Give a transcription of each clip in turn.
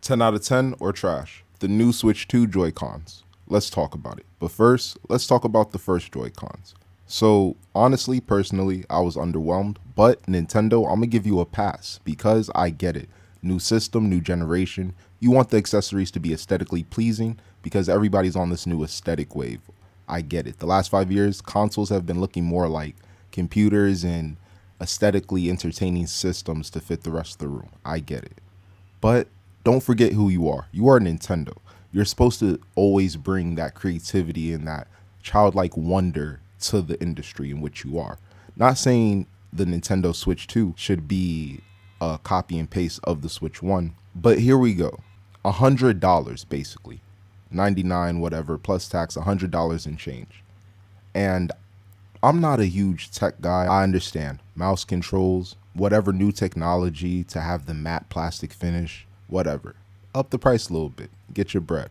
10 out of 10 or trash? The new Switch 2 Joy-Cons. Let's talk about it. But first, let's talk about the first Joy-Cons. So, honestly, personally, I was underwhelmed, but Nintendo, I'm gonna give you a pass because I get it. New system, new generation. You want the accessories to be aesthetically pleasing because everybody's on this new aesthetic wave. I get it. The last 5 years, consoles have been looking more like computers and aesthetically entertaining systems to fit the rest of the room. I get it. But don't forget who you are. You are Nintendo. You're supposed to always bring that creativity and that childlike wonder to the industry in which you are. Not saying the Nintendo Switch 2 should be a copy and paste of the Switch 1, but here we go. $100 basically. 99 whatever plus tax, $100 and change. And I'm not a huge tech guy. I understand mouse controls, whatever new technology to have the matte plastic finish, whatever. Up the price a little bit, get your bread.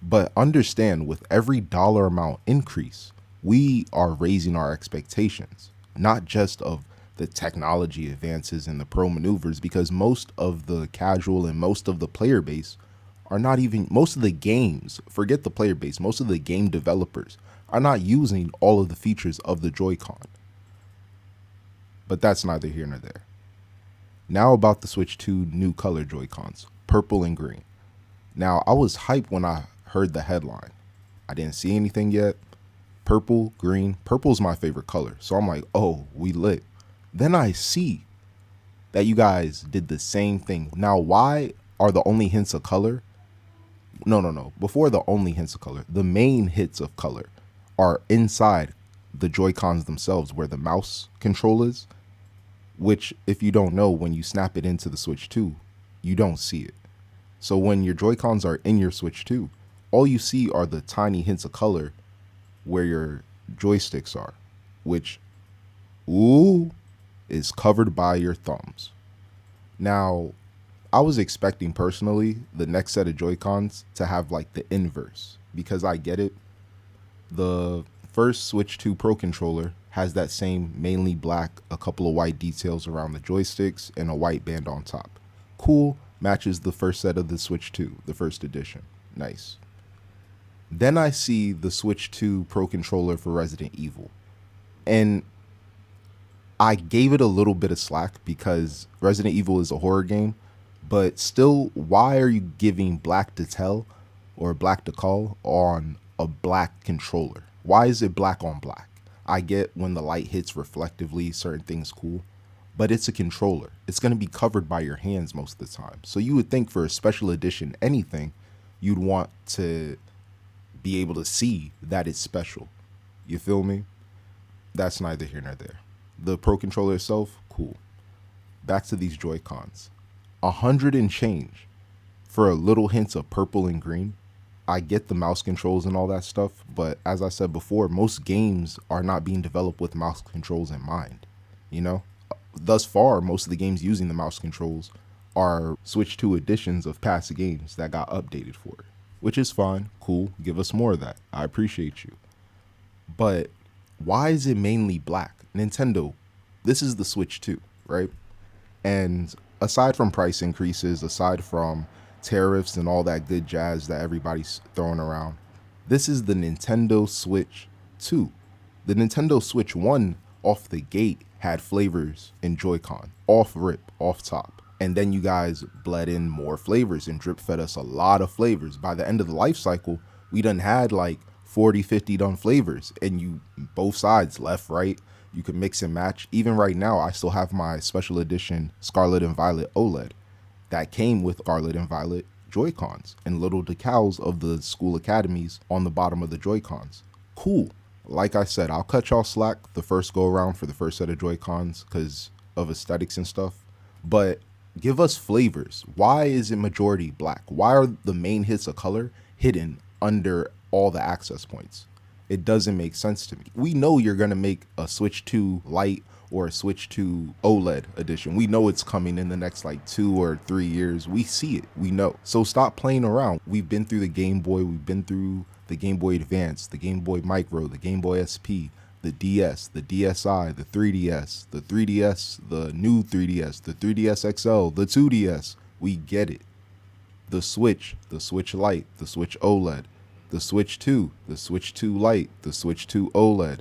But understand with every dollar amount increase, we are raising our expectations, not just of the technology advances and the pro maneuvers, because most of the casual and most of the player base are not even, most of the games, forget the player base, most of the game developers are not using all of the features of the Joy-Con. But that's neither here nor there. Now about the Switch 2 new color Joy-Cons, purple and green. Now, I was hyped when I heard the headline. I didn't see anything yet. Purple, green. Purple's my favorite color. So I'm like, oh, we lit. Then I see that you guys did the same thing. Now, why are the only hints of color? No. Before the only hints of color, the main hits of color are inside the Joy-Cons themselves where the mouse control is, which if you don't know, when you snap it into the Switch 2, you don't see it. So when your Joy-Cons are in your Switch 2, all you see are the tiny hints of color where your joysticks are, which, is covered by your thumbs. Now, I was expecting personally the next set of Joy-Cons to have like the inverse because I get it. The first Switch 2 Pro controller has that same mainly black, a couple of white details around the joysticks and a white band on top. Cool, matches the first set of the Switch 2, the first edition. Nice. Then I see the Switch 2 Pro controller for Resident Evil. And I gave it a little bit of slack because Resident Evil is a horror game, but still, why are you giving black to tell or black to call on a black controller? Why is it black on black? I get when the light hits reflectively, certain things cool, but it's a controller. It's going to be covered by your hands most of the time. So you would think for a special edition, anything, you'd want to be able to see that it's special. You feel me? That's neither here nor there. The Pro controller itself, cool. Back to these Joy-Cons. 100 and change for a little hints of purple and green. I get the mouse controls and all that stuff, but as I said before, most games are not being developed with mouse controls in mind. You know, thus far, most of the games using the mouse controls are Switch 2 editions of past games that got updated for it, which is fine, cool, give us more of that. I appreciate you. But why is it mainly black? Nintendo, this is the Switch 2, right? And aside from price increases, aside from tariffs and all that good jazz that everybody's throwing around, this is the Nintendo Switch 2. The Nintendo Switch 1 off the gate had flavors in Joy-Con, off rip, off top. And then you guys bled in more flavors and drip fed us a lot of flavors. By the end of the life cycle, we done had like 40, 50 done flavors, and you both sides, left, right, you can mix and match. Even right now, I still have my special edition Scarlet and Violet OLED that came with Scarlet and Violet Joy-Cons and little decals of the school academies on the bottom of the Joy-Cons. Cool. Like I said, I'll cut y'all slack the first go around for the first set of Joy-Cons because of aesthetics and stuff. But give us flavors. Why is it majority black? Why are the main hits of color hidden under all the access points? It doesn't make sense to me. We know you're going to make a Switch 2 Lite or a Switch 2 OLED edition. We know it's coming in the next like 2 or 3 years. We see it. We know. So stop playing around. We've been through the Game Boy. We've been through the Game Boy Advance, the Game Boy Micro, the Game Boy SP, the DS, the DSi, the 3DS, the 3DS, the new 3DS, the 3DS XL, the 2DS. We get it. the Switch Lite, the Switch OLED, the Switch 2, the Switch 2 Lite, the Switch 2 OLED,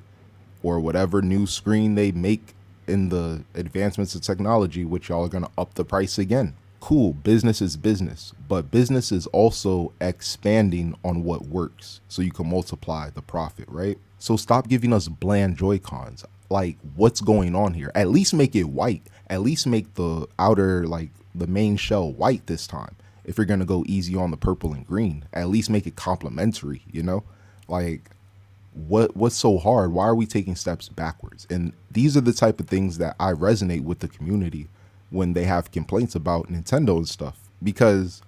or whatever new screen they make in the advancements of technology, which y'all are going to up the price again. Cool, business is business, but business is also expanding on what works so you can multiply the profit, right? So stop giving us bland Joy-Cons. Like, what's going on here? At least make it white. At least make the outer, like the main shell white this time. If you're gonna go easy on the purple and green, at least make it complementary, you know? Like, what's so hard? Why are we taking steps backwards? And these are the type of things that I resonate with the community when they have complaints about Nintendo and stuff. Because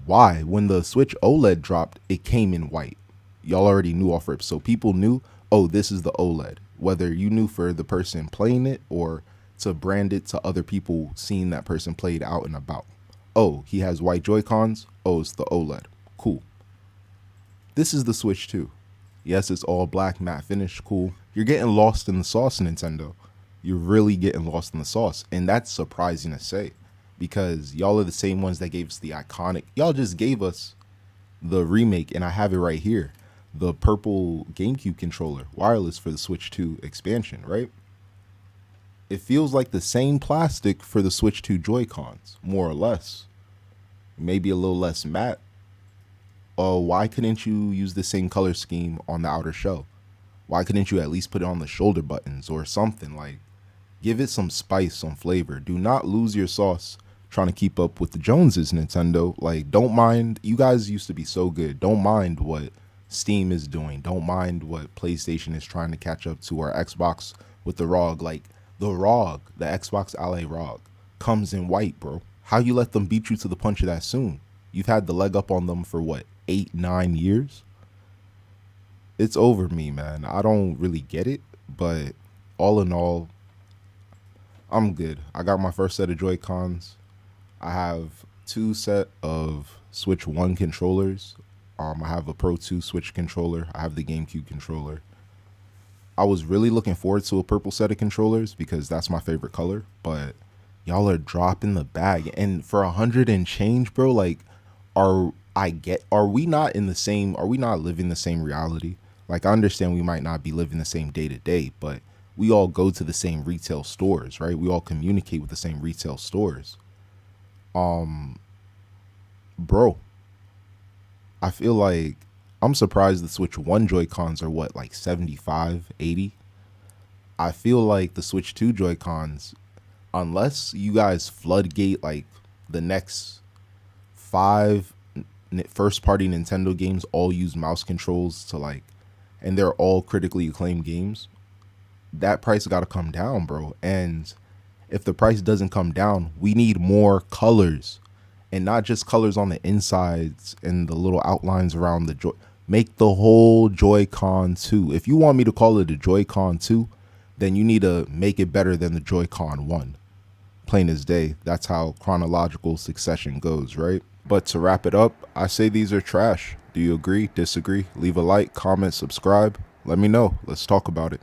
why? When the Switch OLED dropped, it came in white. Y'all already knew off rip. So people knew, oh, this is the OLED. Whether you knew for the person playing it or to brand it to other people seeing that person played out and about. Oh, he has white Joy-Cons. Oh, it's the OLED. Cool. This is the Switch 2. Yes, it's all black matte finish. Cool. You're getting lost in the sauce, Nintendo. You're really getting lost in the sauce. And that's surprising to say because y'all are the same ones that gave us the iconic. Y'all just gave us the remake, and I have it right here. The purple GameCube controller, wireless for the Switch 2 expansion, right? It feels like the same plastic for the Switch 2 Joy-Cons, more or less. Maybe a little less matte. Why couldn't you use the same color scheme on the outer shell? Why couldn't you at least put it on the shoulder buttons or something? Like, give it some spice, some flavor. Do not lose your sauce trying to keep up with the Joneses, Nintendo. Like, don't mind. You guys used to be so good. Don't mind what Steam is doing. Don't mind what PlayStation is trying to catch up to, or Xbox with the ROG. Like, the ROG, the Xbox Ally ROG, comes in white, bro. How you let them beat you to the punch that soon? You've had the leg up on them for what, 8-9 years? It's over me, man. I don't really get it, but all in all, I'm good. I got my first set of Joy-Cons. I have 2 set of Switch 1 controllers. I have a Pro 2 Switch controller. I have the GameCube controller. I was really looking forward to a purple set of controllers because that's my favorite color, but y'all are dropping the bag. And for 100 and change, bro, like, are we not living the same reality? Like, I understand we might not be living the same day to day, but we all go to the same retail stores, right? We all communicate with the same retail stores. Bro, I feel like I'm surprised the Switch 1 Joy-Cons are what, like 75, 80? I feel like the Switch 2 Joy-Cons, unless you guys floodgate like the next 5 first party Nintendo games all use mouse controls to like, and they're all critically acclaimed games, that price got to come down, bro. And if the price doesn't come down, we need more colors, and not just colors on the insides and the little outlines around the Joy. Make the whole Joy-Con 2. If you want me to call it a Joy-Con 2, then you need to make it better than the Joy-Con 1. Plain as day. That's how chronological succession goes, right? But to wrap it up, I say these are trash. Do you agree? Disagree? Leave a like, comment, subscribe. Let me know. Let's talk about it.